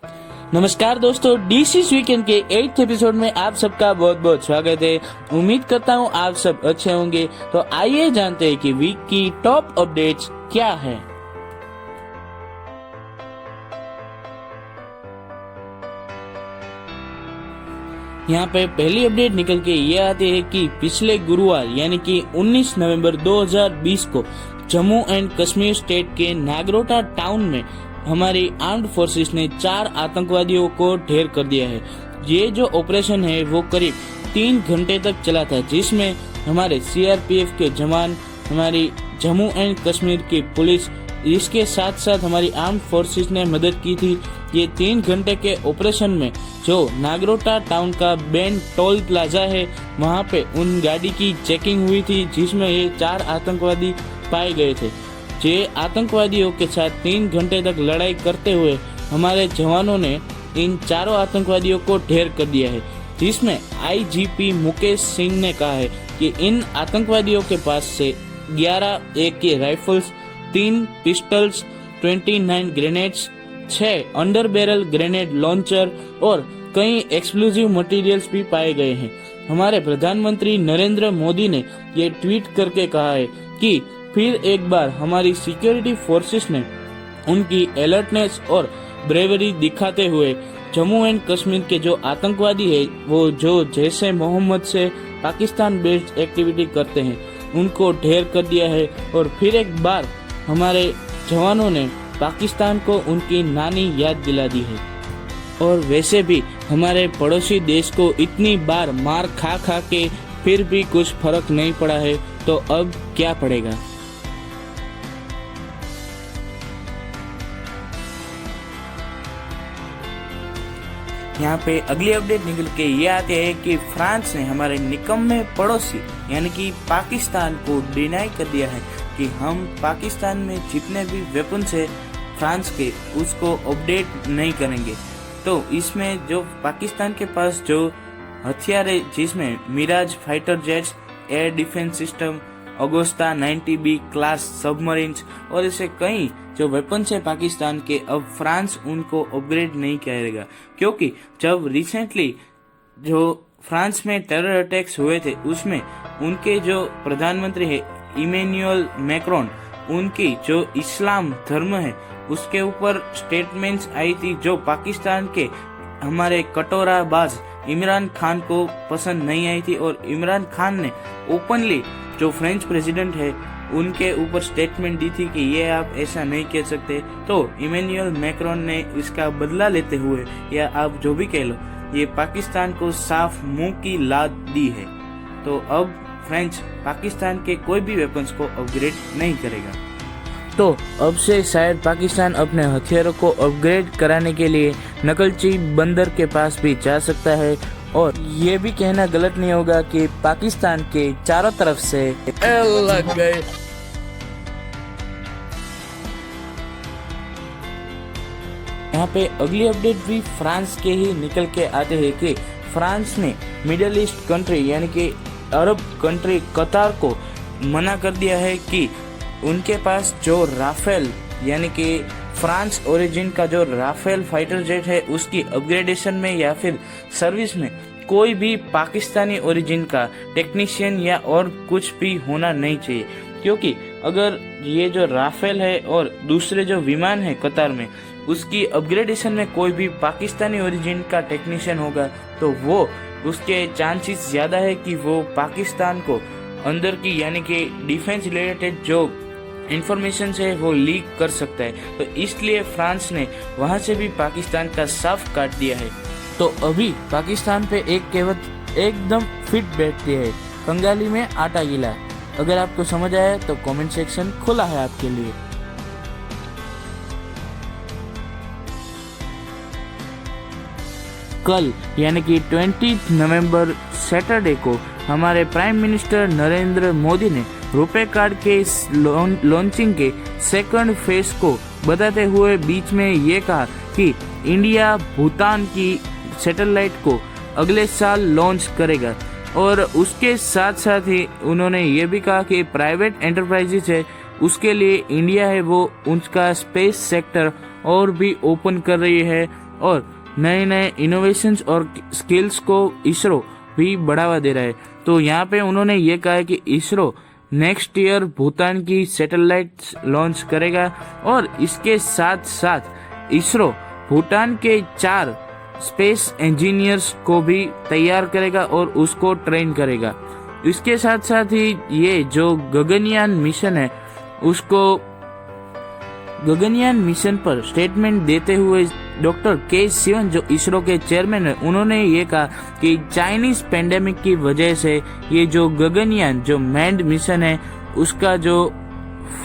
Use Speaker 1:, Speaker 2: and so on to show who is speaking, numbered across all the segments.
Speaker 1: नमस्कार दोस्तों, डीसीस वीकेंड के 8th एपिसोड में आप सबका बहुत बहुत स्वागत है। उम्मीद करता हूँ आप सब अच्छे होंगे। तो आइए जानते हैं कि वीक की टॉप अपडेट्स क्या है। यहाँ पे पहली अपडेट निकल के ये आती है कि पिछले गुरुवार यानी कि 19 नवंबर 2020 को जम्मू एंड कश्मीर स्टेट के नागरोटा टाउन में हमारी आर्म्ड फोर्सेस ने 4 आतंकवादियों को ढेर कर दिया है। ये जो ऑपरेशन है वो करीब 3 घंटे तक चला था, जिसमें हमारे सीआरपीएफ के जवान, हमारी जम्मू एंड कश्मीर की पुलिस, इसके साथ साथ हमारी आर्म्ड फोर्सेस ने मदद की थी। ये 3 घंटे के ऑपरेशन में जो नागरोटा टाउन का बेन टोल प्लाजा है, वहाँ पे उन गाड़ी की चेकिंग हुई थी, जिसमें ये 4 आतंकवादी पाए गए थे। जे आतंकवादियों के साथ 3 घंटे तक लड़ाई करते हुए हमारे जवानों ने इन 4 आतंकवादियों को ढेर कर दिया है, जिसमें आईजीपी मुकेश सिंह ने कहा है कि इन आतंकवादियों के पास से 11 AK rifles, 3 pistols, 29 grenades, 6 under barrel grenade launcher और कई एक्सप्लोजिव मटेरियल्स भी पाए गए हैं। हमारे प्रधानमंत्री नरेंद्र मोदी ने ये ट्वीट करके कहा है कि फिर एक बार हमारी सिक्योरिटी फोर्सेस ने उनकी अलर्टनेस और ब्रेवरी दिखाते हुए जम्मू एंड कश्मीर के जो आतंकवादी है, वो जो जैसे मोहम्मद से पाकिस्तान बेस्ड एक्टिविटी करते हैं, उनको ढेर कर दिया है। और फिर एक बार हमारे जवानों ने पाकिस्तान को उनकी नानी याद दिला दी है। और वैसे भी हमारे पड़ोसी देश को इतनी बार मार खा खा के फिर भी कुछ फर्क नहीं पड़ा है, तो अब क्या पड़ेगा। यहाँ पे अगली अपडेट निकल के ये आते हैं कि फ्रांस ने हमारे निकम्मे पड़ोसी यानी कि पाकिस्तान को डिनाई कर दिया है कि हम पाकिस्तान में जितने भी वेपन्स है फ्रांस के, उसको अपडेट नहीं करेंगे। तो इसमें जो पाकिस्तान के पास जो हथियार है, जिसमें Mirage fighter jets, air defence system, Agosta 90B class submarines और ऐसे कई जो वेपन्स है पाकिस्तान के, अब फ्रांस उनको अपग्रेड नहीं करेगा। क्योंकि जब रिसेंटली जो फ्रांस में टेरर अटैक्स हुए थे, उसमें उनके जो प्रधानमंत्री है इमैनुअल मैक्रोन, उनकी जो इस्लाम धर्म है उसके ऊपर स्टेटमेंट्स आई थी, जो पाकिस्तान के हमारे कटोराबाज इमरान खान को पसंद नहीं आई थी। और इमरान खान ने ओपनली जो फ्रेंच प्रेसिडेंट है उनके ऊपर स्टेटमेंट दी थी कि ये आप ऐसा नहीं कह सकते। तो इमैनुअल मैक्रोन ने इसका बदला लेते हुए, या आप जो भी कह लो, ये पाकिस्तान को साफ मुंह की लात दी है। तो अब फ्रेंच पाकिस्तान के कोई भी वेपन्स को अपग्रेड नहीं करेगा। तो अब से शायद पाकिस्तान अपने हथियारों को अपग्रेड कराने के लिए नकलची बंदर के पास भी जा सकता है। और ये भी कहना गलत नहीं होगा कि पाकिस्तान के चारों तरफ से लग गए। यहाँ पे अगली अपडेट भी फ्रांस के ही निकल के आते हैं कि फ्रांस ने मिडिल ईस्ट कंट्री यानी कि अरब कंट्री कतार को मना कर दिया है कि उनके पास जो राफेल यानी कि फ्रांस ओरिजिन का जो राफेल फाइटर जेट है, उसकी अपग्रेडेशन में या फिर सर्विस में कोई भी पाकिस्तानी ओरिजिन का टेक्नीशियन या और कुछ भी होना नहीं चाहिए। क्योंकि अगर ये जो राफेल है और दूसरे जो विमान है कतार में, उसकी अपग्रेडेशन में कोई भी पाकिस्तानी ओरिजिन का टेक्नीशियन होगा, तो वो उसके चांसेस ज़्यादा है कि वो पाकिस्तान को अंदर की यानी कि डिफेंस रिलेटेड जो इंफॉर्मेशन है वो लीक कर सकता है। तो इसलिए फ्रांस ने वहां से भी पाकिस्तान का साफ काट दिया है। तो अभी पाकिस्तान पे एक कहावत एकदम फिट बैठती है, कंगाली में आटा गीला। अगर आपको समझ आया तो कमेंट सेक्शन खुला है आपके लिए। कल यानी कि 20 नवंबर सैटरडे को हमारे प्राइम मिनिस्टर नरेंद्र मोदी ने रुपे कार्ड के लॉन्चिंग के सेकंड फेज को बताते हुए बीच में ये कहा कि इंडिया भूटान की सैटेलाइट को अगले साल लॉन्च करेगा। और उसके साथ साथ ही उन्होंने ये भी कहा कि प्राइवेट एंटरप्राइजेस है उसके लिए इंडिया है वो उनका स्पेस सेक्टर और भी ओपन कर रही है और नए नए इनोवेशंस और स्किल्स को इसरो भी बढ़ावा दे रहा है। तो यहाँ पे उन्होंने ये कहा है कि इसरो नेक्स्ट ईयर भूटान की सैटेलाइट लॉन्च करेगा और इसके साथ साथ इसरो भूटान के 4 स्पेस इंजीनियर्स को भी तैयार करेगा और उसको ट्रेन करेगा। इसके साथ साथ ही ये जो गगनयान मिशन है उसको गगनयान मिशन पर स्टेटमेंट देते हुए डॉक्टर के सिवन जो इसरो के चेयरमैन है उन्होंने ये कहा कि चाइनीज पेंडेमिक की वजह से ये जो गगनयान जो मैन्ड मिशन है उसका जो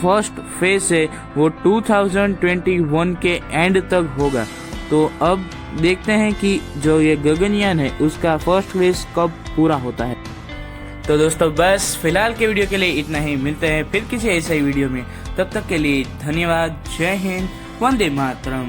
Speaker 1: फर्स्ट फेज है वो 2021 के एंड तक होगा। तो अब देखते हैं कि जो ये गगनयान है उसका फर्स्ट फेज कब पूरा होता है। तो दोस्तों बस फिलहाल के वीडियो के लिए इतना ही, मिलते हैं फिर किसी ऐसे ही वीडियो में। तब तक के लिए धन्यवाद। जय हिंद, वंदे मातरम।